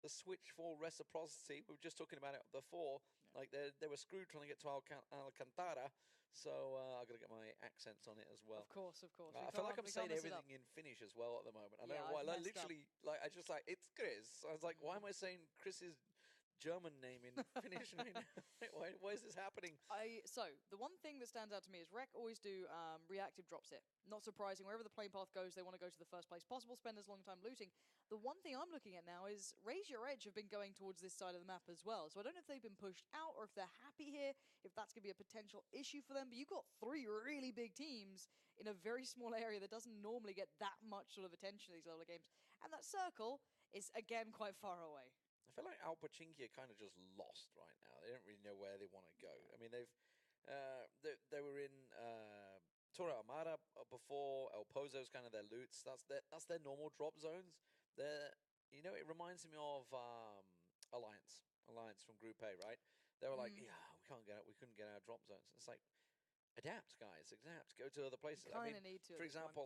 the switch for reciprocity. We were just talking about it before. Yeah. Like they were screwed trying to get to Alcantara, so I got to get my accents on it as well. Of course. I feel like I'm saying everything in Finnish as well at the moment. I don't know why. Like, literally, like I just like it's Chris. I was like, why am I saying Chris's German name in Finnish? why is this happening? So the one thing that stands out to me is Rek always do reactive drops it. Not surprising. Wherever the plane path goes, they want to go to the first place possible, spend as long time looting. The one thing I'm looking at now is Raise Your Edge have been going towards this side of the map as well. So I don't know if they've been pushed out or if they're happy here, if that's going to be a potential issue for them. But you've got 3 really big teams in a very small area that doesn't normally get that much sort of attention in these level of games. And that circle is, again, quite far away. I feel like Pubg are kind of just lost right now. They don't really know where they want to go. I mean, they were in Torre Armada before. El Pozo's kind of their loots. That's their normal drop zones. It reminds me of Alliance from Group A, right? They were like, we couldn't get our drop zones. It's like, adapt, guys. Adapt. Go to other places. Kind of need to. For example,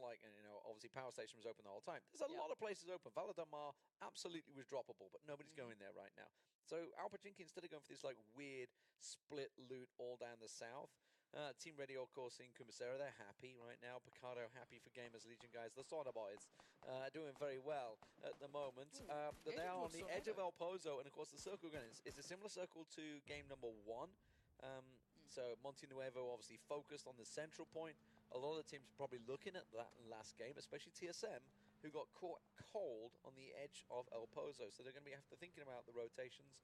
obviously Power Station was open the whole time. There's a lot of places open. Valadamar absolutely was droppable, but nobody's going there right now. So Pubg, instead of going for this like weird split loot all down the south, Team Ready, of course, in Kumasera, they're happy right now. Picardo happy for Gamers Legion, guys. The Sonoboy is doing very well at the moment. They are on the edge of El Pozo, and of course the circle again is a similar circle to game number 1. So Monte Nuevo obviously focused on the central point. A lot of the teams probably looking at that last game, especially TSM, who got caught cold on the edge of El Pozo. So they're going to be after thinking about the rotations.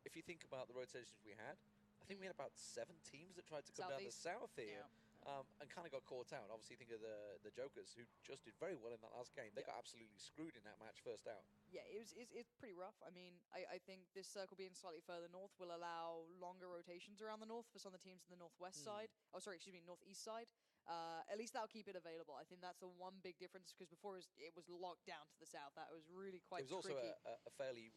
If you think about the rotations we had, I think we had about 7 teams that tried to come down the south here. And kind of got caught out. Obviously, think of the Jokers, who just did very well in that last game. They got absolutely screwed in that match first out. Yeah, it's pretty rough. I mean, I think this circle being slightly further north will allow longer rotations around the north for some of the teams in the northwest side. Oh, sorry, excuse me, northeast side. At least that'll keep it available. I think that's the one big difference, because before it was locked down to the south. That was really quite tricky. It was also a fairly...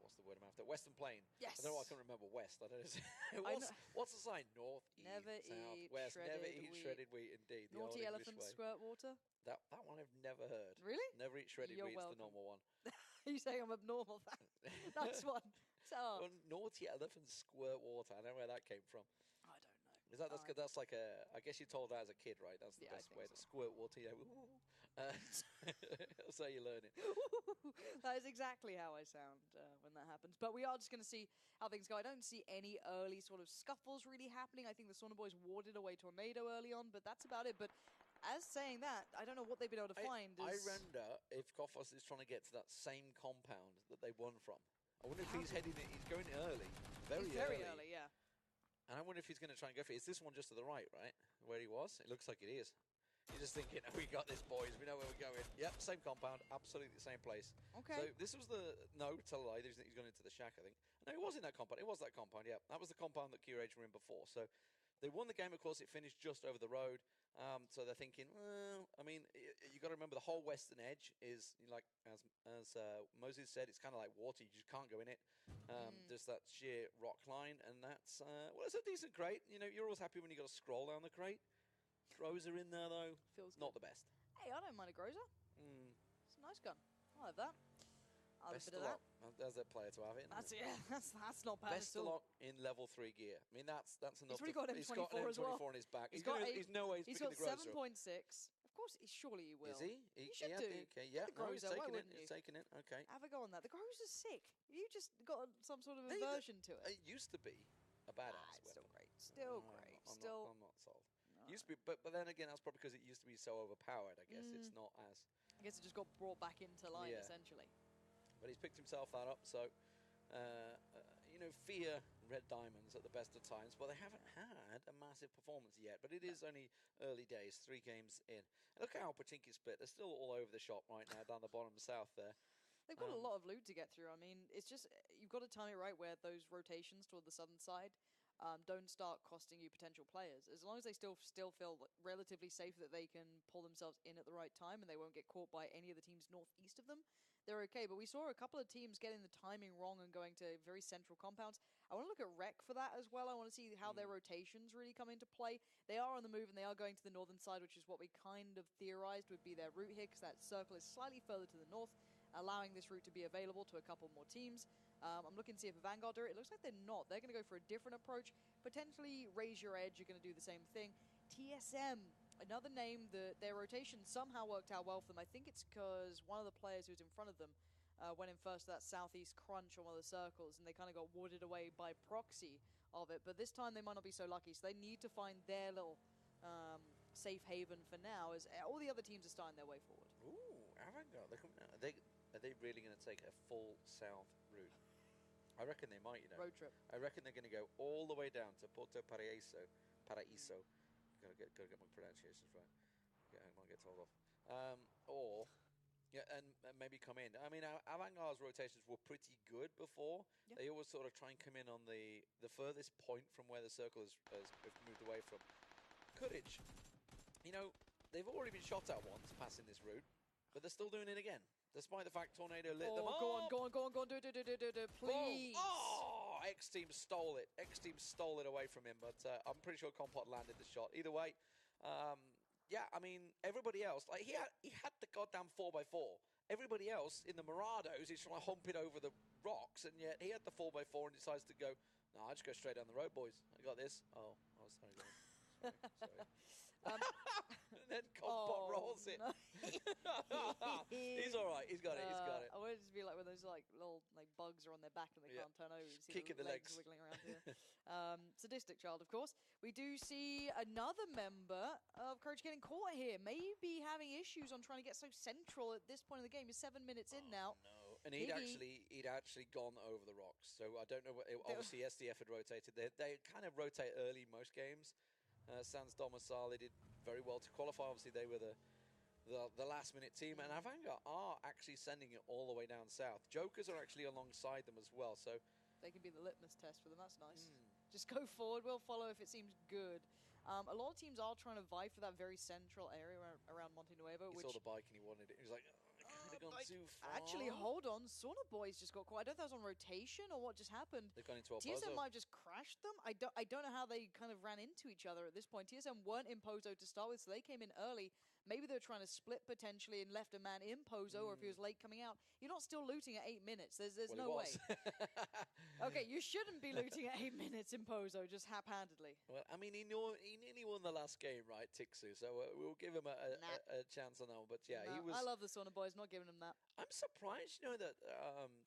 what's the word I'm after? Western Plain. Yes. I don't know why I can't remember west. I don't know. What's the sign? North, east, south, west. Never eat shredded wheat. Indeed. Naughty elephants squirt water. That one I've never heard. Really? Never eat shredded wheat. It's the normal one. Are you saying I'm abnormal? That's one. So, well, naughty elephants squirt water. I don't know where that came from. I don't know. That's like a... I guess you told that as a kid, right? That's the best way to squirt water. So you learn it. That is exactly how I sound when that happens. But we are just going to see how things go. I don't see any early sort of scuffles really happening. I think the Sauna Boys warded away Tornado early on, but that's about it. But as saying that, I don't know what they've been able to find. I wonder if Goffos is trying to get to that same compound that they won from. I wonder if he's going early. Very early, yeah. And I wonder if he's going to try and go for it. Is this one just to the right, right? Where he was? It looks like it is. You're just thinking, we got this, boys. We know where we're going. Yep, same compound. Absolutely the same place. Okay. So this was the... No, tell a lie. He's going into the shack, I think. No, it was in that compound. It was that compound, yeah. That was the compound that QRH were in before. So they won the game, of course. It finished just over the road. So they're thinking, well, I mean, you got to remember the whole western edge is, like, as Moses said, it's kind of like water. You just can't go in it. There's that sheer rock line. And that's... well, it's a decent crate. You know, you're always happy when you got to scroll down the crate. Groza in there, though. Feels not good. The best. Hey, I don't mind a Groza. It's a nice gun. I have that. I'll have a bit of that. There's a player to have it. That's not bad Best at all. Lock in level 3 gear. I mean, that's enough. He's already got He's got an M24 as well. on his back. He's got no way he's picking got the Groza. 7.6. Of course, surely he will. Is he? He should do. Okay, yeah. No, he's taking it. He's taking it. Okay. Have a go on that. The Groza's sick. You just got some sort of aversion to it. It used to be a badass It's weapon. Still great. I'm not sold. No. Used to be, but then again, that's probably because it used to be so overpowered. I guess it's not as. I guess it just got brought back into line essentially. But he's picked himself that up. So, fear Red Diamonds at the best of times, but they haven't had a massive performance yet. But it is only early days, 3 games in. And look at how Pachinki's split. They're still all over the shop right now, down the bottom south there. They've got a lot of loot to get through. I mean, it's just, you've got to time it right where those rotations toward the southern side don't start costing you potential players. As long as they still feel relatively safe that they can pull themselves in at the right time and they won't get caught by any of the teams northeast of them, they're okay. But we saw a couple of teams getting the timing wrong and going to very central compounds. I want to look at Rec for that as well. I want to see how their rotations really come into play. They are on the move and they are going to the northern side, which is what we kind of theorized would be their route here, because that circle is slightly further to the north. allowing this route to be available to a couple more teams. I'm looking to see if Vanguard do it. It looks like they're not. They're going to go for a different approach. Potentially Raise Your Edge are going to do the same thing. TSM, another name that their rotation somehow worked out well for them. I think it's because one of the players who was in front of them went in first to that southeast crunch on one of the circles, and they kind of got wooded away by proxy of it. But this time they might not be so lucky, so they need to find their little safe haven for now, as all the other teams are starting their way forward. Ooh, Avangard, they're coming out. Are they really going to take a full south route? I reckon they might, Road trip. I reckon they're going to go all the way down to Porto Paraíso. Gotta get my pronunciations right. I might get told off. And maybe come in. I mean, Avangard's rotations were pretty good before. Yeah. They always sort of try and come in on the furthest point from where the circle has moved away from. Courage, they've already been shot at once passing this route, but they're still doing it again, despite the fact Tornado lit them up. Go on, do, please. Oh, X-Team stole it. X-Team stole it away from him, but I'm pretty sure Compot landed the shot. Either way, yeah, I mean, everybody else, like he had the goddamn 4x4. Everybody else in the Mirados is trying to hump it over the rocks, and yet he had the 4x4 and decides to go, no, I just go straight down the road, boys. I got this. Oh, sorry, guys. Sorry. And then Compot rolls it. No. He's all right. He's got it. I want it to be like when those little bugs are on their back and they can't turn over. You see Kicking the legs wiggling around here. Sadistic child, of course. We do see another member of Courage getting caught here. Maybe having issues on trying to get so central at this point in the game. He's 7 minutes in now. No. And he'd actually gone over the rocks. So I don't know. Obviously, SDF had rotated. They kind of rotate early most games. Sans Domicile, they did very well to qualify. Obviously, they were the last-minute team, and Avanga are actually sending it all the way down south. Jokers are actually alongside them as well, so they can be the litmus test for them. That's nice. Just go forward. We'll follow if it seems good. A lot of teams are trying to vie for that very central area around Monte Nuevo. He saw the bike and he wanted it. He was like, I kind of gone too far. Actually, hold on. Sauna Boys just got caught. I don't know if that was on rotation or what just happened. They've gone into a TSM might have just crashed them. I don't know how they kind of ran into each other at this point. TSM weren't in Pozo to start with, so they came in early. Maybe they were trying to split potentially and left a man in Pozo, or if he was late coming out. You're not still looting at 8 minutes. There's no way. Okay, you shouldn't be looting at 8 minutes in Pozo, just haphazardly. Well, I mean, he nearly won the last game, right, Tixu? So we'll give him a chance on that one. But yeah, he was. I love the Sauna Boys, not giving him that. I'm surprised, that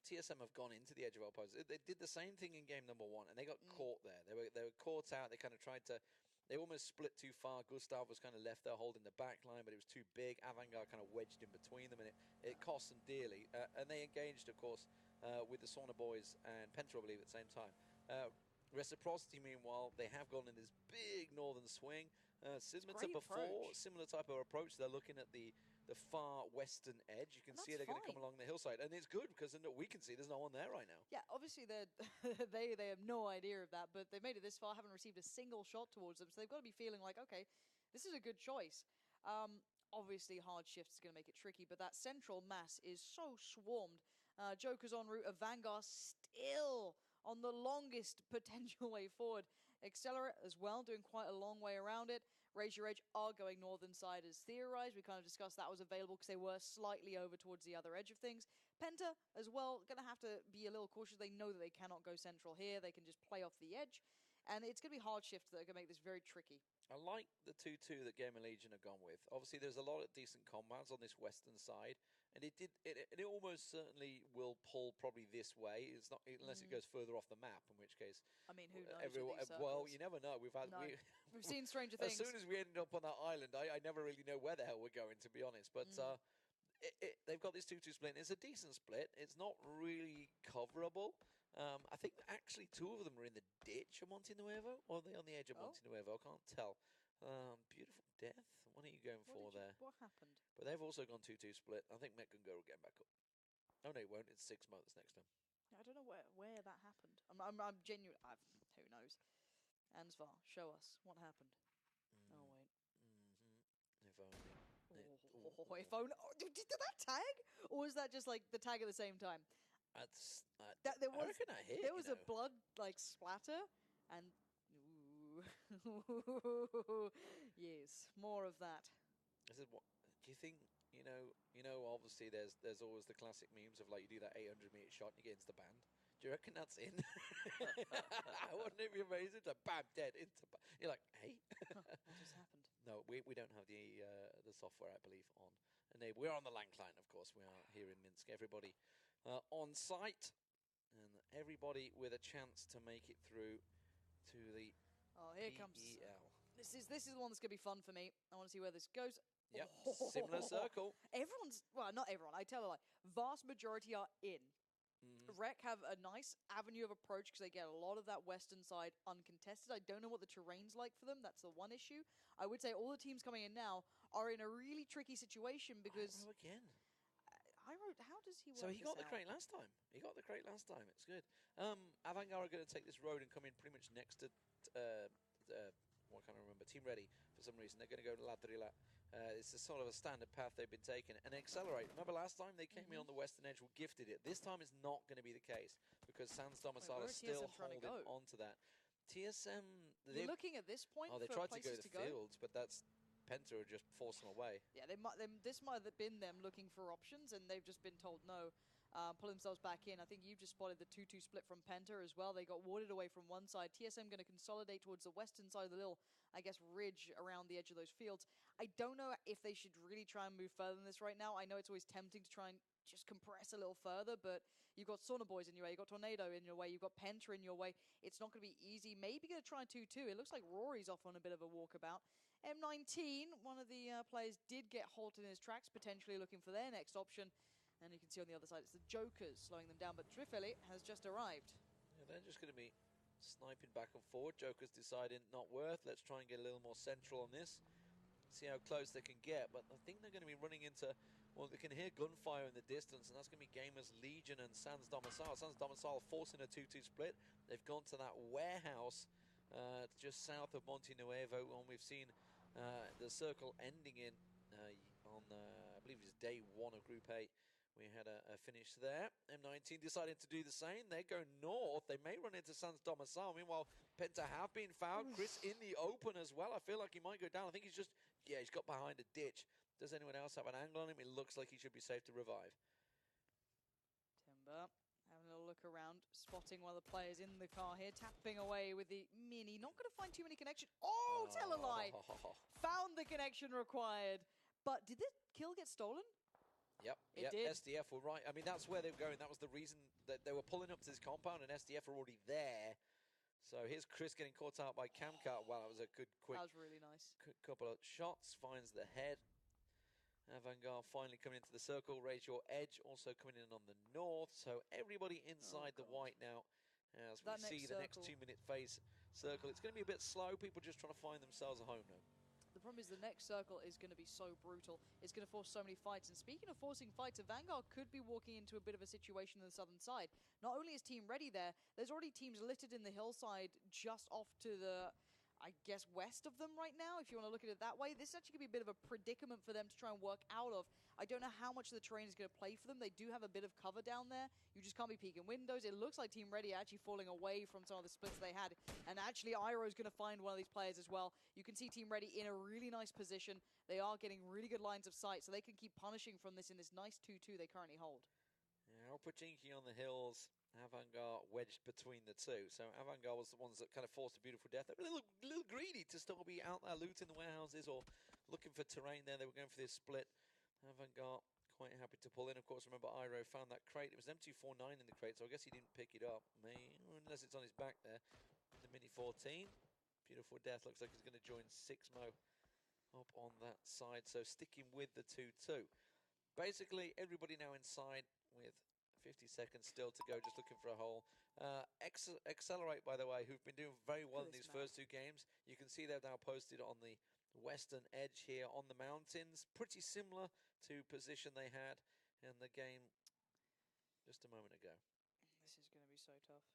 TSM have gone into the edge of our post. They did the same thing in game number 1, and they got caught there. They were caught out. They kind of tried to. They almost split too far. Gustav was kind of left there holding the back line, but it was too big. Avangard kind of wedged in between them, and it cost them dearly. And they engaged, of course, with the Sauna Boys and Penta, I believe, at the same time. Reciprocity, meanwhile, they have gone in this big northern swing. Similar to before, similar type of approach. They're looking at the far western edge. You can see they're going to come along the hillside, and it's good because we can see there's no one there right now. Yeah, obviously they have no idea of that, but they've made it this far, haven't received a single shot towards them, so they've got to be feeling like, okay, this is a good choice. Obviously, hard shifts is going to make it tricky, but that central mass is so swarmed. Joker's en route of Vanguard still on the longest potential way forward. Accelerate as well, doing quite a long way around it. Raise Your Edge are going northern side as theorized. We kind of discussed that was available because they were slightly over towards the other edge of things. Penta as well, going to have to be a little cautious. They know that they cannot go central here. They can just play off the edge. And it's going to be hard shifts that are going to make this very tricky. I like the 2-2 that Gamer Legion have gone with. Obviously, there's a lot of decent combats on this western side. And it almost certainly will pull probably this way. It's not unless it goes further off the map, in which case, I mean, who knows? Well, you never know. We've seen stranger things. As soon as we ended up on that island, I never really know where the hell we're going, to be honest. But they've got this 2-2 split. It's a decent split. It's not really coverable. I think actually 2 of them are in the ditch of Monte Nuevo, or are they on the edge of Monte Nuevo? I can't tell. Beautiful death. What are you going for there? What happened? But they've also gone 2-2 split. I think Metgungo will get back up. Oh no, he won't. It's 6 months next time. I don't know where that happened. I'm genuine. Who knows? Ansvar, show us what happened. Oh wait. If only. If only. Did that tag, or was that just like the tag at the same time? I reckon I hit. There was a blood splatter, and yes, more of that. This is what do you think? Obviously there's always the classic memes of like you do that 800-meter shot and you get into the band. Do you reckon that's in? Wouldn't it be amazing? Like, bam, dead into. You're like, hey. What just happened? No, we don't have the software, I believe, on. And we're on the LAN client, of course. We are here in Minsk. Everybody on site, and everybody with a chance to make it through to the Oh, here PEL. comes. This is the one that's gonna be fun for me. I want to see where this goes. Yep, similar circle. Not everyone. I tell a lie. Vast majority are in. Rec have a nice avenue of approach because they get a lot of that western side uncontested. I don't know what the terrain's like for them. That's the one issue. I would say all the teams coming in now are in a really tricky situation because... Iro again. Iro, how does he work So he got this the out? crate last time. It's good. Avangard are going to take this road and come in pretty much next to... what can't I remember? Team Ready, for some reason. They're going to go to Ladrila. It's a sort of a standard path they've been taking and accelerate. Remember last time they came in on the western edge, we gifted it. This time it's not going to be the case because Sans Domicile is still holding onto that. TSM, you're looking at this point. Oh, they tried to go to the fields, but that's Penta just forced them away. Yeah, this might have been them looking for options, and they've just been told no. Pull themselves back in. I think you've just spotted the 2-2 split from Penta as well. They got warded away from one side. TSM going to consolidate towards the western side of the little, I guess, ridge around the edge of those fields. I don't know if they should really try and move further than this right now. I know it's always tempting to try and just compress a little further, but you've got Sauna Boys in your way, you've got Tornado in your way, you've got Penta in your way. It's not going to be easy. Maybe going to try 2-2. It looks like Rory's off on a bit of a walkabout. M19, one of the players did get halted in his tracks, potentially looking for their next option. And you can see on the other side, it's the Jokers slowing them down, but Trifeli has just arrived. Yeah, they're just going to be sniping back and forward. Jokers deciding not worth. Let's try and get a little more central on this. See how close they can get, but I think they're going to be running into, well, they can hear gunfire in the distance, and that's going to be Gamers Legion and Sans Domicile. Sans Domicile forcing a 2-2 split. They've gone to that warehouse just south of Monte Nuevo, and we've seen the circle ending in on, I believe it's day 1 of Group 8. We had a finish there. M19 decided to do the same. They go north. They may run into Sans Domicile. Meanwhile, Penta have been found. Chris in the open as well. I feel like he might go down. I think he's got behind a ditch. Does anyone else have an angle on him? It looks like he should be safe to revive. Timber having a look around, spotting one of the players in the car here, tapping away with the Mini. Not going to find too many connections. Oh, tell a lie. Found the connection required. But did the kill get stolen? Yep, it did. SDF were right. I mean, that's where they were going. That was the reason that they were pulling up to this compound, and SDF were already there. So here's Chris getting caught out by Camcar. Wow, that was a good, quick... That was really nice. Quick couple of shots, finds the head. Avangard finally coming into the circle. Raise Your Edge also coming in on the north. So everybody inside the white now. As we see the next 2-minute phase circle. It's going to be a bit slow. People just trying to find themselves a home now. The problem is the next circle is going to be so brutal. It's going to force so many fights. And speaking of forcing fights, Vanguard could be walking into a bit of a situation on the southern side. Not only is Team Ready there, there's already teams littered in the hillside just off to the, I guess, west of them right now, if you want to look at it that way. This is actually going to be a bit of a predicament for them to try and work out of. I don't know how much of the terrain is going to play for them. They do have a bit of cover down there. You just can't be peeking windows. It looks like Team Ready are actually falling away from some of the splits they had. And actually, Iroh's going to find one of these players as well. You can see Team Ready in a really nice position. They are getting really good lines of sight, so they can keep punishing from this in this nice 2-2 they currently hold. Yeah, Alpachinki on the hills. Avangard wedged between the two. So Avangard was the ones that kind of forced a beautiful death. They were a little greedy to still be out there looting the warehouses or looking for terrain there. They were going for this split. Avangard quite happy to pull in. Of course, remember, Iro found that crate. It was an M249 in the crate, so I guess he didn't pick it up. Unless it's on his back there. The Mini 14. Beautiful death. Looks like he's going to join Sixmo up on that side. So sticking with the 2-2. Basically, everybody now inside with 50 seconds still to go, just looking for a hole. Accelerate, by the way, who've been doing very well in these first 2 games. You can see they're now posted on the western edge here on the mountains. Pretty similar to position they had in the game just a moment ago. This is going to be so tough.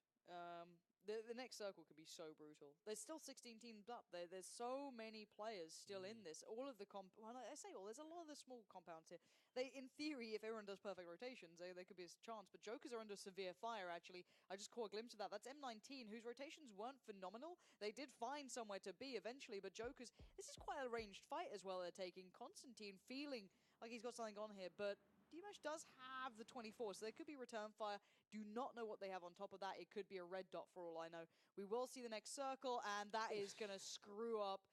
The next circle could be so brutal. There's still 16 teams up there. There's so many players still in this. All of the well, I say all. There's a lot of the small compounds here. They, in theory, if everyone does perfect rotations, there could be a chance. But Jokers are under severe fire. Actually, I just caught a glimpse of that. That's M19, whose rotations weren't phenomenal. They did find somewhere to be eventually, but Jokers. This is quite a ranged fight as well. They're taking Constantine feeling like he's got something on here, but Dimash does have the 24, so there could be return fire. Do not know what they have on top of that. It could be a red dot for all I know. We will see the next circle, and that is going to screw up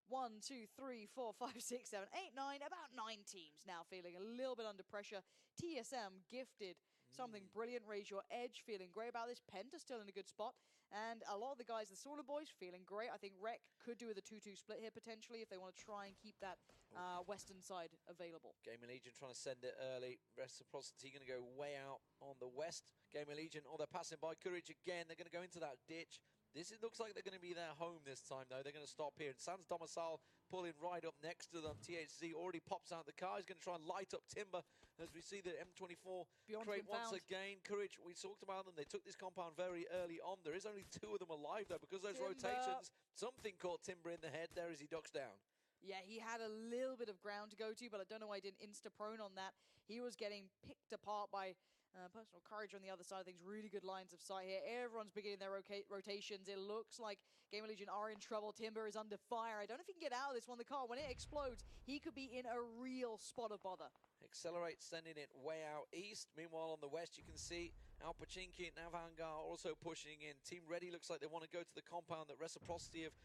1, 2, 3, 4, 5, 6, 7, 8, 9, about 9 teams now feeling a little bit under pressure. TSM gifted something brilliant. Raise your edge, feeling great about this. Penta still in a good spot. And a lot of the guys, the Sauna boys, feeling great. I think Rec could do with a 2-2 split here potentially if they want to try and keep that western side available. Gaming Legion trying to send it early. Reciprocity going to go way out on the west. Gaming Legion, they're passing by. Courage again. They're going to go into that ditch. Looks like they're going to be their home this time, though. They're going to stop here. And Sans Domicile pulling right up next to them. THZ already pops out the car. He's going to try and light up Timber as we see the M24 crate once again. Courage, we talked about them. They took this compound very early on. There is only 2 of them alive, though, because those rotations. Something caught Timber in the head there as he ducks down. Yeah, he had a little bit of ground to go to, but I don't know why he didn't insta-prone on that. He was getting picked apart by Personal Courage on the other side of things. Really good lines of sight here. Everyone's beginning their rotations. It looks like Gamer Legion are in trouble. Timber is under fire. I don't know if he can get out of this one. The car, when it explodes, he could be in a real spot of bother. Accelerate, sending it way out east. Meanwhile, on the west, you can see Alpachinki and Navangar also pushing in. Team Ready looks like they want to go to the compound that Reciprocity have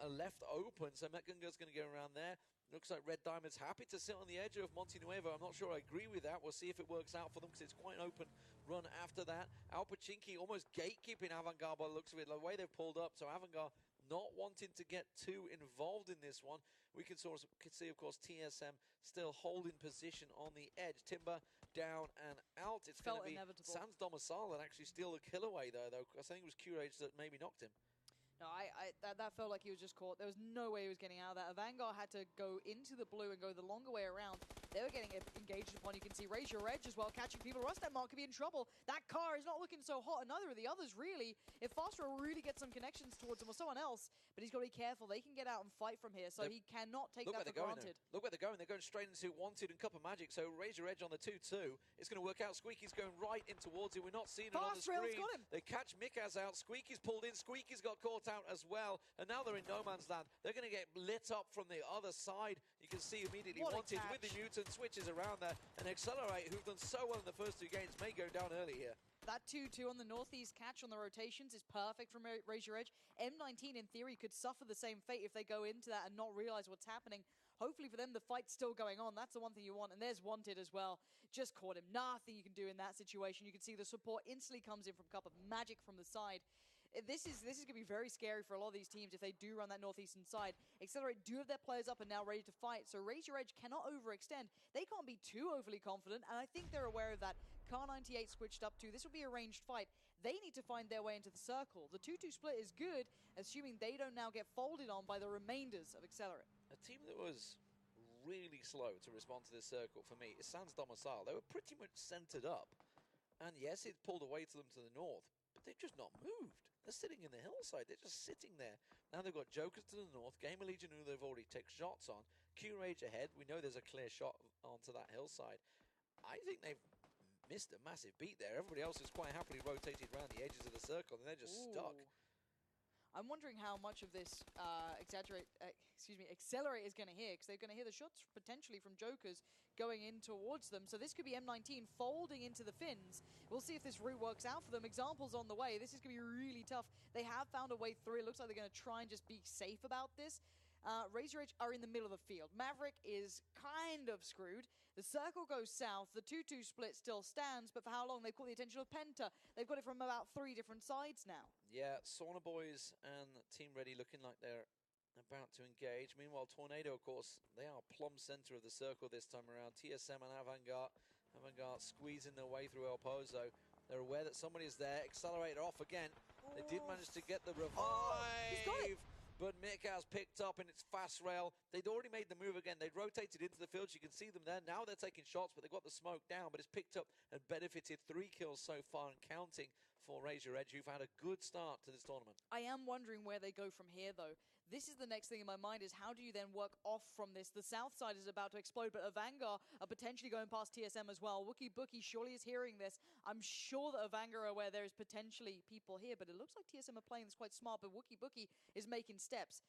left open. So Metgunga's going to go around there. Looks like Red Diamond's happy to sit on the edge of Monte Nuevo. I'm not sure I agree with that. We'll see if it works out for them because it's quite an open run after that. Alpachinki almost gatekeeping Avangard by the looks of it, the way they've pulled up. So Avangard not wanting to get too involved in this one. We can see, of course, TSM still holding position on the edge. Timber down and out. It's going to be inevitable. Sans Domicile that actually steal the kill away there, though. I think it was Curage that maybe knocked him. No, that felt like he was just caught. There was no way he was getting out of that. Vanguard had to go into the blue and go the longer way around. They were getting engaged upon. You can see Raise Your Edge as well, catching people. Rustad could be in trouble. That car is not looking so hot, and neither of the others really. If Fastro really gets some connections towards him or someone else, but he's got to be careful. They can get out and fight from here, so he cannot take that for granted. Look where they're going. They're going straight into Wanted and Cup of Magic, so Raise Your Edge on the 2-2. It's going to work out. Squeaky's going right in towards it. We're not seeing it on the screen. Got him. They catch Mikaz out. Squeaky's pulled in. Squeaky's got caught out as well. And now they're in no man's land. They're going to get lit up from the other side. You can see immediately Wanted with the mutant switches around there. And Accelerate, who've done so well in the first 2 games, may go down early here. That 2-2 on the northeast catch on the rotations is perfect from Raise Your Edge. M19, in theory, could suffer the same fate if they go into that and not realize what's happening. Hopefully for them, the fight's still going on. That's the one thing you want. And there's Wanted as well. Just caught him. Nothing you can do in that situation. You can see the support instantly comes in from Cup of Magic from the side. This is going to be very scary for a lot of these teams if they do run that northeastern side. Accelerate do have their players up and now ready to fight, so Raise Your Edge cannot overextend. They can't be too overly confident, and I think they're aware of that. Car 98 switched up too. This will be a ranged fight. They need to find their way into the circle. The 2-2 split is good, assuming they don't now get folded on by the remainders of Accelerate. A team that was really slow to respond to this circle for me is Sans Domicile. They were pretty much centered up, and yes, it pulled away to them to the north, but they've just not moved. They're sitting in the hillside. They're just sitting there. Now they've got Jokers to the north, Gamer Legion who they've already taken shots on, Q-Rage ahead. We know there's a clear shot onto that hillside. I think they've missed a massive beat there. Everybody else is quite happily rotated around the edges of the circle, and they're just stuck. I'm wondering how much of this Accelerate is going to hear, because they're going to hear the shots potentially from Jokers going in towards them. So this could be M19 folding into the Finns. We'll see if this route works out for them. Examples on the way. This is going to be really tough. They have found a way through. It looks like they're going to try and just be safe about this. Raise Your Edge are in the middle of the field. Maverick is kind of screwed. The circle goes south. The 2-2 split still stands, but for how long? They've caught the attention of Penta. They've got it from about 3 different sides now. Yeah, Sauna Boys and Team Ready looking like they're about to engage. Meanwhile, Tornado, of course, they are plumb center of the circle this time around. TSM and Avangard squeezing their way through El Pozo. They're aware that somebody is there. Accelerator off again. They did manage to get the revive. He's got it. But Mikaz picked up in its fast rail. They'd already made the move again. They'd rotated into the field. You can see them there. Now they're taking shots, but they've got the smoke down. But it's picked up and benefited. 3 kills so far and counting for Raise Your Edge, who've had a good start to this tournament. I am wondering where they go from here, though. This is the next thing in my mind, is how do you then work off from this? The south side is about to explode, but Avangar are potentially going past TSM as well. Wookie Bookie surely is hearing this. I'm sure that Avangar are aware there is potentially people here, but it looks like TSM are playing this quite smart, but Wookie Bookie is making steps.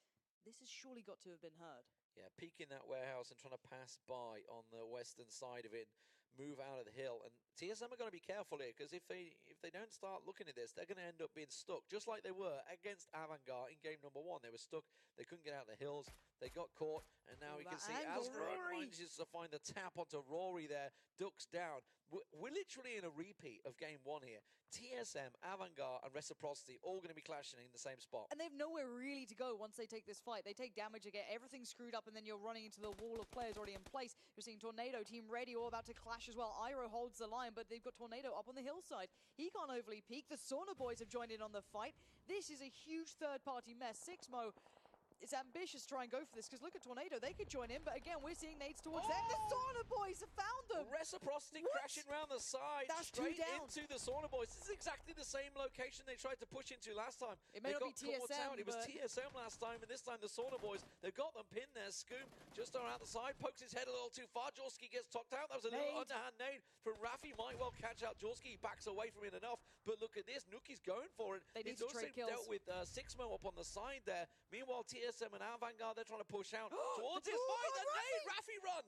This has surely got to have been heard. Yeah, peeking that warehouse and trying to pass by on the western side of it, move out of the hill. And TSM are going to be careful here, because if they don't start looking at this, they're going to end up being stuck, just like they were against Avangard in game number 1. They were stuck. They couldn't get out of the hills. They got caught, and now you can see Asgard manages to find the tap onto Rory there, ducks down. We're literally in a repeat of game 1 here. TSM, Avangard, and Reciprocity all going to be clashing in the same spot. And they've nowhere really to go once they take this fight. They take damage, they get everything screwed up, and then you're running into the wall of players already in place. You're seeing Tornado, Team Ready, all about to clash as well. Iroh holds the line, but they've got Tornado up on the hillside. He can't overly peek. The Sauna Boys have joined in on the fight. This is a huge third-party mess. Sixmo is ambitious to try and go for this, because look at Tornado. They could join in, but again, we're seeing nades towards them. The Sauna Boys have found them. Reciprocity crashing around the side. That's straight down into the Sauna Boys. This is exactly the same location they tried to push into last time. It may not be TSM, It was TSM last time, and this time the Sauna Boys, they've got them pinned there. Scoop just around the side, pokes his head a little too far. Jorski gets knocked out. That was a little underhand nade from Rafi. Might well catch out Jorski. He backs away from it enough, but look at this. Nuki's going for it. They need to trade kills. Dealt with Sixmo up on the side there. Meanwhile, TSM and Avangard, they're trying to push out towards this fight. The nade, Rafi run.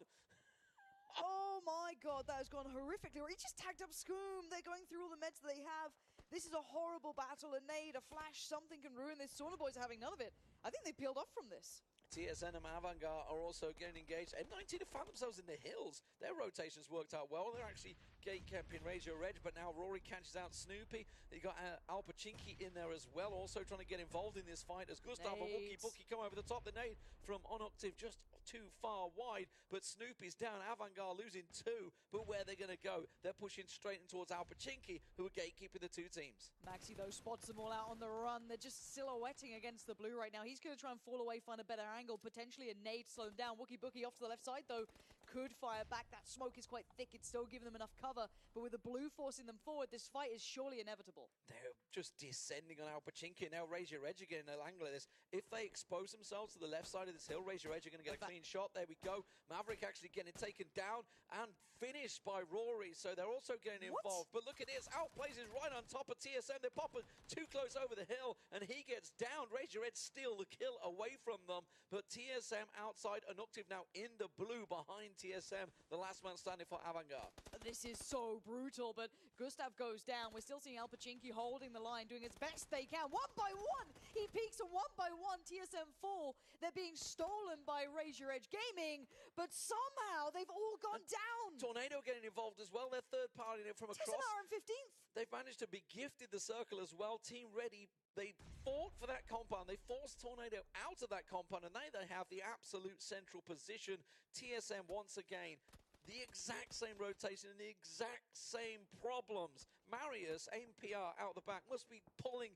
Oh my god, that has gone horrifically. He just tagged up Scoom. They're going through all the meds that they have. This is a horrible battle. A nade, a flash, something can ruin this. Sauna Boys are having none of it. I think they peeled off from this. TSN and Avangard are also getting engaged. M19 have found themselves in the hills. Their rotations worked out well. They're actually gate camping Razor Edge, but now Rory catches out Snoopy. You got Alpachinki in there as well, also trying to get involved in this fight as Gustav and Wookie Bookie come over the top. The nade from Onoctive just too far wide, but Snoopy's down. Avangard losing 2, but where they're going to go? They're pushing straight in towards Alpachinki, who are gatekeeping the 2 teams. Maxi, though, spots them all out on the run. They're just silhouetting against the blue right now. He's going to try and fall away, find a better angle, potentially a nade slow him down. Wookie Bookie off to the left side, though, could fire back. That smoke is quite thick. It's still giving them enough cover, but with the blue forcing them forward, this fight is surely inevitable. They're just descending on Alpachinki. Now Razor Edge again, they'll angle of this. If they expose themselves to the left side of this hill, Razor Edge are going to get a clean shot. There we go. Maverick actually getting taken down and finished by Rory, so they're also getting involved. But look at this. Outplays is right on top of TSM. They're popping too close over the hill, and he gets down. Razor Edge steal the kill away from them, but TSM outside. Onoctive now in the blue behind TSM, the last man standing for Avangard. This is so brutal, but Gustav goes down. We're still seeing Alpachinki holding the line, doing as best they can. 1 by 1, he peeks, and 1 by 1, TSM fall. They're being stolen by Razor Edge Gaming, but somehow they've all gone down. Tornado getting involved as well. They're third party from across. TSM are in 15th. They've managed to be gifted the circle as well. Team Ready, they fought for that compound. They forced Tornado out of that compound, and they have the absolute central position. TSM once again, the exact same rotation and the exact same problems. Marius, AMPR out the back, must be pulling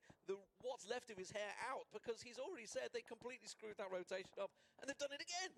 what's left of his hair out, because he's already said they completely screwed that rotation up, and they've done it again.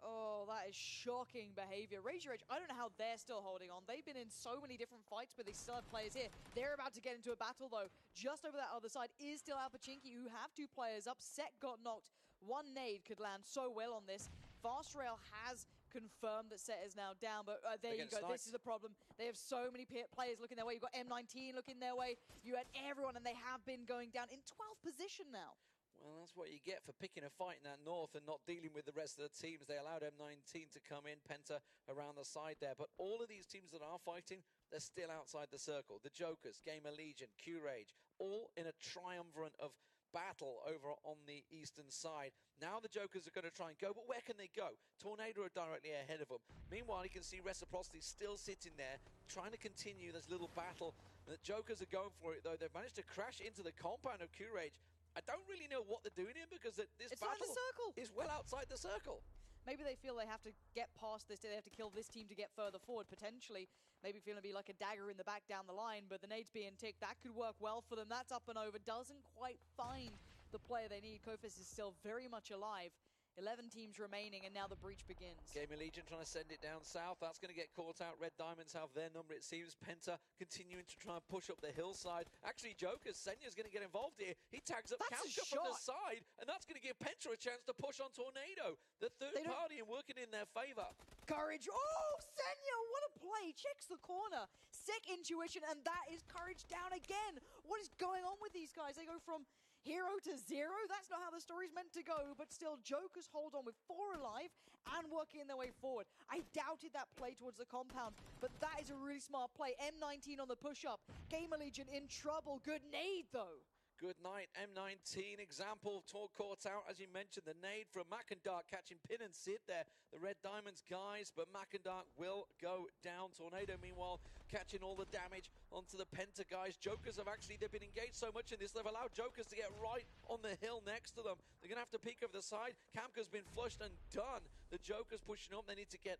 Oh, that is shocking behavior. Razor Edge, I don't know how they're still holding on. They've been in so many different fights, but they still have players here. They're about to get into a battle, though. Just over that other side is still Alpachinki, who have 2 players up. Set got knocked. 1 nade could land so well on this. Fast Rail has confirmed that Set is now down, but there you go. Sniped. This is the problem. They have so many players looking their way. You've got M19 looking their way. You had everyone, and they have been going down in 12th position now. Well, that's what you get for picking a fight in that north and not dealing with the rest of the teams. They allowed M19 to come in, Penta around the side there. But all of these teams that are fighting, they're still outside the circle. The Jokers, Gamer Legion, Q-Rage, all in a triumvirate of battle over on the eastern side. Now the Jokers are going to try and go, but where can they go? Tornado are directly ahead of them. Meanwhile, you can see Reciprocity still sitting there, trying to continue this little battle. The Jokers are going for it, though. They've managed to crash into the compound of Q-Rage. I don't really know what they're doing here, because this battle is well outside the circle. Maybe they feel they have to get past this. They have to kill this team to get further forward, potentially. Maybe feeling to be like a dagger in the back down the line, but the nade's being ticked. That could work well for them. That's up and over. Doesn't quite find the player they need. Kofis is still very much alive. 11 teams remaining, and now the breach begins. Gamer Legion trying to send it down south. That's going to get caught out. Red Diamonds have their number, it seems. Penta continuing to try and push up the hillside. Actually, Jokers, Senya's going to get involved here. He tags up Kamka from the side, and that's going to give Penta a chance to push on Tornado. The third party and working in their favor. Courage. Oh, Senya, what a play. Checks the corner. Sick intuition, and that is Courage down again. What is going on with these guys? They go from Hero to 0? That's not how the story's meant to go, but still, Jokers hold on with 4 alive and working their way forward. I doubted that play towards the compound, but that is a really smart play. M19 on the push-up. Gamer Legion in trouble. Good nade, though. Good night, M19 example, caught out, as you mentioned, the nade from Mackendart catching pin and sit there. The Red Diamonds guys, but Mackendart will go down. Tornado, meanwhile, catching all the damage onto the Penta guys. Jokers have actually, they've been engaged so much in this, they've allowed Jokers to get right on the hill next to them. They're going to have to peek over the side. Kamka's been flushed and done. The Jokers pushing up, they need to get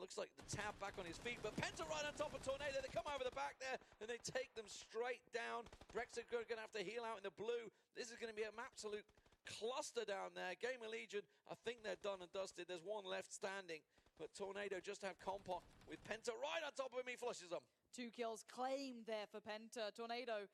looks like the tab back on his feet, but Penta right on top of Tornado. They come over the back there, and they take them straight down. Brexit are going to have to heal out in the blue. This is going to be an absolute cluster down there. Gamer Legion, I think they're done and dusted. There's one left standing, but Tornado just have Compot with Penta right on top of him. He flushes them. 2 kills claimed there for Penta. Tornado,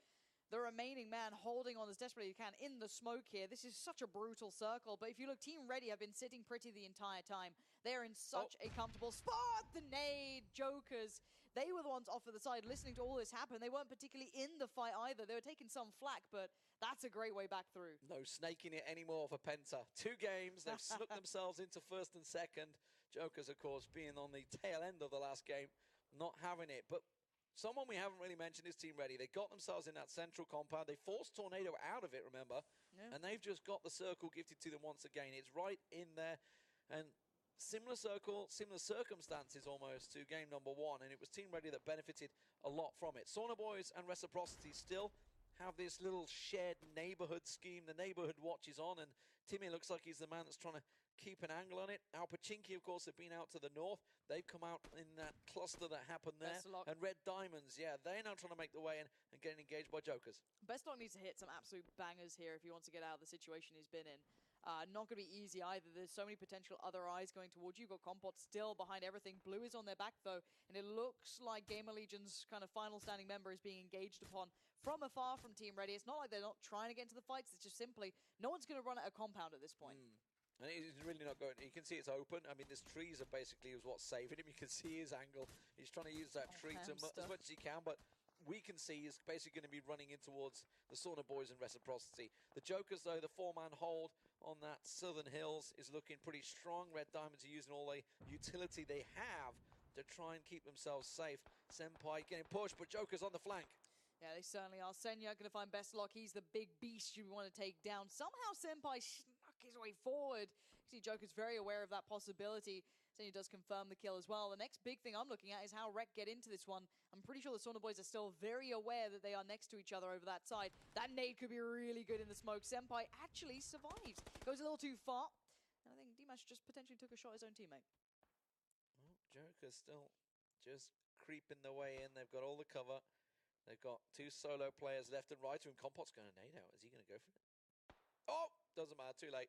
the remaining man, holding on as desperately as he can in the smoke here. This is such a brutal circle, but if you look, Team Ready have been sitting pretty the entire time. They're in such a comfortable spot. The nade, Jokers, they were the ones off to the side listening to all this happen. They weren't particularly in the fight either. They were taking some flack, but that's a great way back through. No snaking it anymore for Penta. 2 games, they've snuck themselves into first and second. Jokers, of course, being on the tail end of the last game, not having it. But someone we haven't really mentioned is Team Ready. They got themselves in that central compound. They forced Tornado out of it, remember? Yeah. And they've just got the circle gifted to them once again. It's right in there. And similar circle, similar circumstances almost to game number 1. And it was Team Ready that benefited a lot from it. Sauna Boys and Reciprocity still have this little shared neighborhood scheme. The neighborhood watches on, and Timmy looks like he's the man that's trying to keep an angle on it. Pubg, of course, have been out to the north. They've come out in that cluster that happened there. And Red Diamonds, yeah, they're now trying to make the way in and getting engaged by Jokers. Bestlock needs to hit some absolute bangers here if he wants to get out of the situation he's been in. Not going to be easy either. There's so many potential other eyes going towards you. You've got Compot still behind everything. Blue is on their back, though, and it looks like Gamer Legion's kind of final standing member is being engaged upon from afar from Team Ready. It's not like they're not trying to get into the fights. It's just simply no one's going to run at a compound at this point. And he's really not going. You can see it's open. I mean, this trees are basically what's saving him. You can see his angle. He's trying to use that tree to as much as he can, but we can see he's basically going to be running in towards the Sauna Boys and Reciprocity. The Jokers, though, the 4-man hold on that Southern Hills is looking pretty strong. Red Diamonds are using all the utility they have to try and keep themselves safe. Senpai getting pushed, but Jokers on the flank. Yeah, they certainly are. Senya going to find Bestlock. He's the big beast you want to take down. Somehow Senpai snuck his way forward. See, Joker's very aware of that possibility. Senya does confirm the kill as well. The next big thing I'm looking at is how Rek get into this one. I'm pretty sure the Sauna Boys are still very aware that they are next to each other over that side. That nade could be really good in the smoke. Senpai actually survives. Goes a little too far. And I think Dimash just potentially took a shot at his own teammate. Well, Joker's still just creeping their way in. They've got all the cover. They've got 2 solo players left and right, and Compot's going to nade out. Is he going to go for it? Oh, doesn't matter. Too late.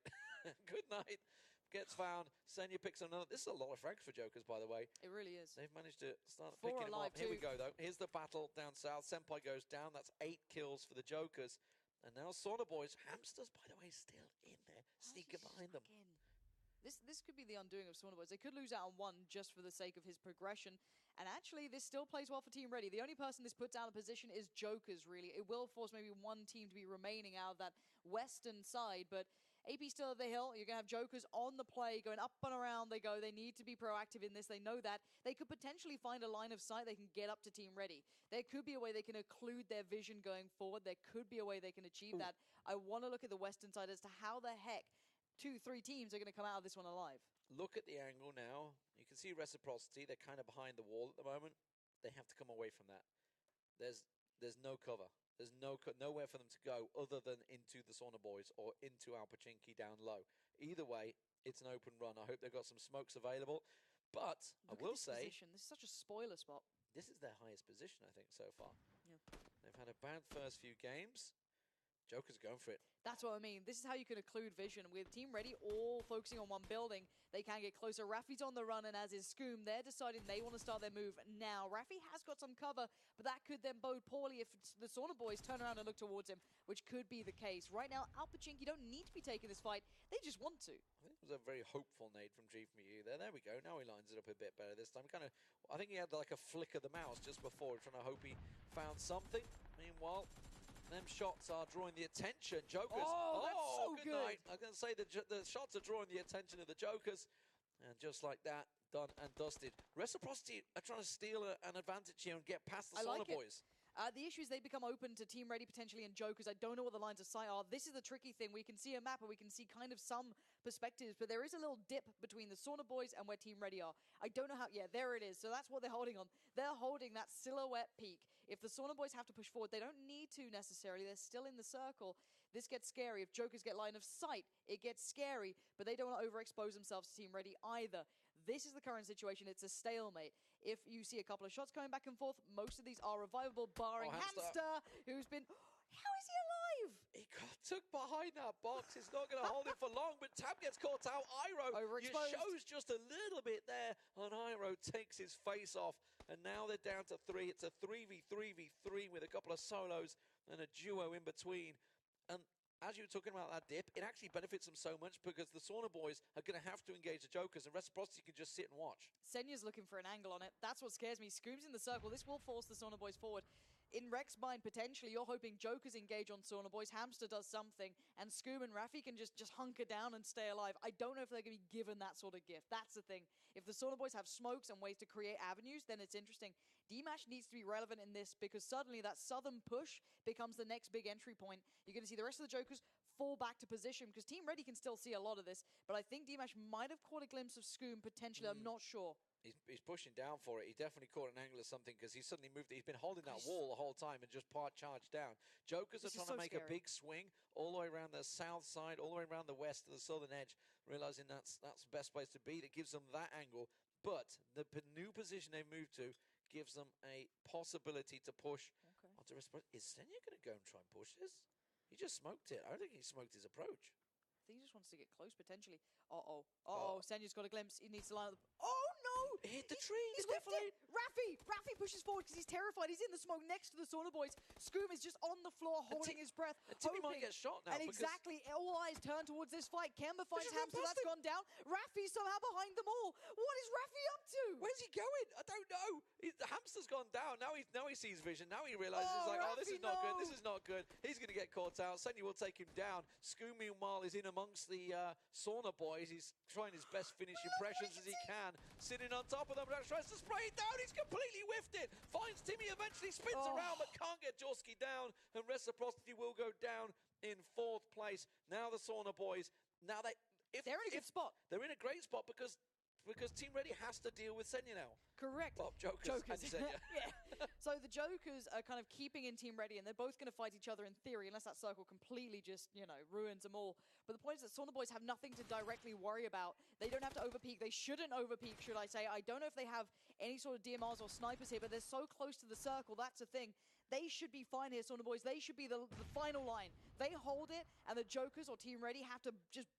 Good night. Gets found. Senya picks another. This is a lot of frags for Jokers, by the way. It really is. They've managed to start picking them up. Here we go, though. Here's the battle down south. Senpai goes down. That's 8 kills for the Jokers. And now Sauna Boys. Hamsters, by the way, still in there. Sneaking behind them. This could be the undoing of Sauna Boys. They could lose out on 1 just for the sake of his progression. And actually, this still plays well for Team Ready. The only person this puts out of position is Jokers, really. It will force maybe 1 team to be remaining out of that western side, but AP still at the hill. You're going to have Jokers on the play, going up and around they go. They need to be proactive in this. They know that. They could potentially find a line of sight they can get up to Team Ready. There could be a way they can occlude their vision going forward. There could be a way they can achieve that. I want to look at the western side as to how the heck 2-3 teams are going to come out of this one alive. Look at the angle now. You can see Reciprocity. They're kind of behind the wall at the moment. They have to come away from that. There's no cover. There's nowhere for them to go other than into the Sauna Boys or into Pubg down low. Either way, it's an open run. I hope they've got some smokes available. But I will say, this is such a spoiler spot. This is their highest position, I think, so far. Yeah. They've had a bad first few games. Joker's going for it. That's what I mean. This is how you can occlude vision. With Team Ready all focusing on one building, they can get closer. Raffi's on the run, and as is Scoom, they're deciding they want to start their move now. Raffi has got some cover, but that could then bode poorly if the Sauna Boys turn around and look towards him, which could be the case. Right now, Pubg don't need to be taking this fight. They just want to. I think it was a very hopeful nade from G from you there. There we go. Now he lines it up a bit better this time. I think he had like a flick of the mouse just before, trying to hope he found something. Meanwhile, Them shots are drawing the attention. Jokers. Oh, that's so good. Night. I'm going to say the shots are drawing the attention of the Jokers. And just like that, done and dusted. Reciprocity are trying to steal an advantage here and get past the Sauna boys. The issue is they become open to Team Ready potentially and Jokers. I don't know what the lines of sight are. This is the tricky thing. We can see a map and we can see kind of some perspectives, but there is a little dip between the Sauna boys and where Team Ready are. I don't know how. Yeah, there it is. So that's what they're holding on. They're holding that silhouette peak. If the Sauna boys have to push forward, they don't need to necessarily. They're still in the circle. This gets scary. If Jokers get line of sight, it gets scary, but they don't want to overexpose themselves to Team Ready either. This is the current situation. It's a stalemate. If you see a couple of shots going back and forth, most of these are revivable, barring Hamster, who's been... How is he alive? He got took behind that box. It's not going to hold him for long, but Tab gets caught out. Iroh shows just a little bit there, and Iroh takes his face off, and now they're down to 3. It's a 3v3v3 with a couple of solos and a duo in between. And as you were talking about that dip, it actually benefits them so much because the Sauna boys are going to have to engage the Jokers, and Reciprocity can just sit and watch. Senya's looking for an angle on it. That's what scares me. Scoom's in the circle. This will force the Sauna boys forward. In Rek's mind, potentially, you're hoping Jokers engage on Sauna boys, Hamster does something, and Scoom and Raffi can just hunker down and stay alive. I don't know if they're going to be given that sort of gift. That's the thing. If the Sauna boys have smokes and ways to create avenues, then it's interesting. D-Mash needs to be relevant in this because suddenly that southern push becomes the next big entry point. You're going to see the rest of the Jokers fall back to position because Team Ready can still see a lot of this, but I think D-Mash might have caught a glimpse of Scoom potentially. I'm not sure. He's pushing down for it. He definitely caught an angle of something because he suddenly moved. He's been holding that wall the whole time and just charged down. Jokers are trying to make a big swing all the way around the south side, all the way around the west to the southern edge, realizing that's the best place to be. That gives them that angle. But the new position they've moved to gives them a possibility to push. Onto is Senya going to go and try and push this? He just smoked it. I don't think he smoked his approach. I think he just wants to get close potentially. Senya's got a glimpse. He needs to line up. It hit the tree. He's definitely. Raffi pushes forward because he's terrified. He's in the smoke next to the Sauna boys. Scoom is just on the floor holding his breath. Timmy might get shot now. And exactly, all eyes turn towards this fight. Kemba finds Hamster. That's gone down. Raffi's somehow behind them all. What is Raffi up to? Where's he going? I don't know. The Hamster's gone down. Now he sees vision. Now he realizes this is not good. This is not good. He's going to get caught out. Senya will take him down. Scoom, meanwhile, is in amongst the Sauna boys. He's trying his best finish impressions as he can. Sitting on top of them. Tries to spray it down. He's completely whiffed it. Finds Timmy, eventually spins around, but can't get Jorski down. And Reciprocity will go down in 4th place. Now the Sauna boys. Now they're in a good spot. They're in a great spot because Team Ready has to deal with Senya now. Correct. Well, Jokers. And Senya. Yeah. So the Jokers are kind of keeping in Team Ready, and they're both going to fight each other in theory, unless that circle completely just, ruins them all. But the point is that Sauna boys have nothing to directly worry about. They don't have to overpeak. They shouldn't overpeak, should I say. I don't know if they have any sort of DMRs or snipers here, but they're so close to the circle. That's the thing. They should be fine here, Sauna boys. They should be the final line. They hold it, and the Jokers or Team Ready have to just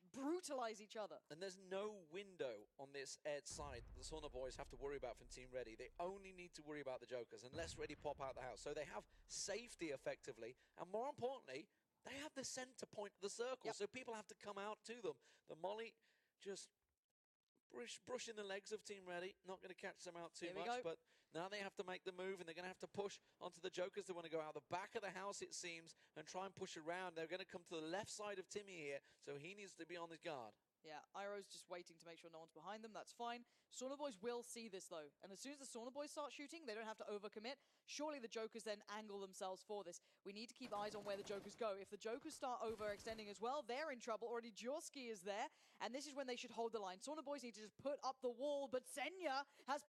brutalize each other. And there's no window on this edge side the Sauna boys have to worry about from Team Ready. They only need to worry about the Jokers unless Ready pop out the house. So they have safety effectively, and more importantly, they have the center point of the circle. So people have to come out to them. The Molly just brushing the legs of Team Ready, not going to catch them out too much, but now they have to make the move, and they're going to have to push onto the Jokers. They want to go out the back of the house, it seems, and try and push around. They're going to come to the left side of Timmy here, so he needs to be on his guard. Yeah, Iroh's just waiting to make sure no one's behind them. That's fine. Sauna boys will see this, though. And as soon as the Sauna boys start shooting, they don't have to overcommit. Surely the Jokers then angle themselves for this. We need to keep eyes on where the Jokers go. If the Jokers start overextending as well, they're in trouble. Already Jorski is there, and this is when they should hold the line. Sauna boys need to just put up the wall, but Senya has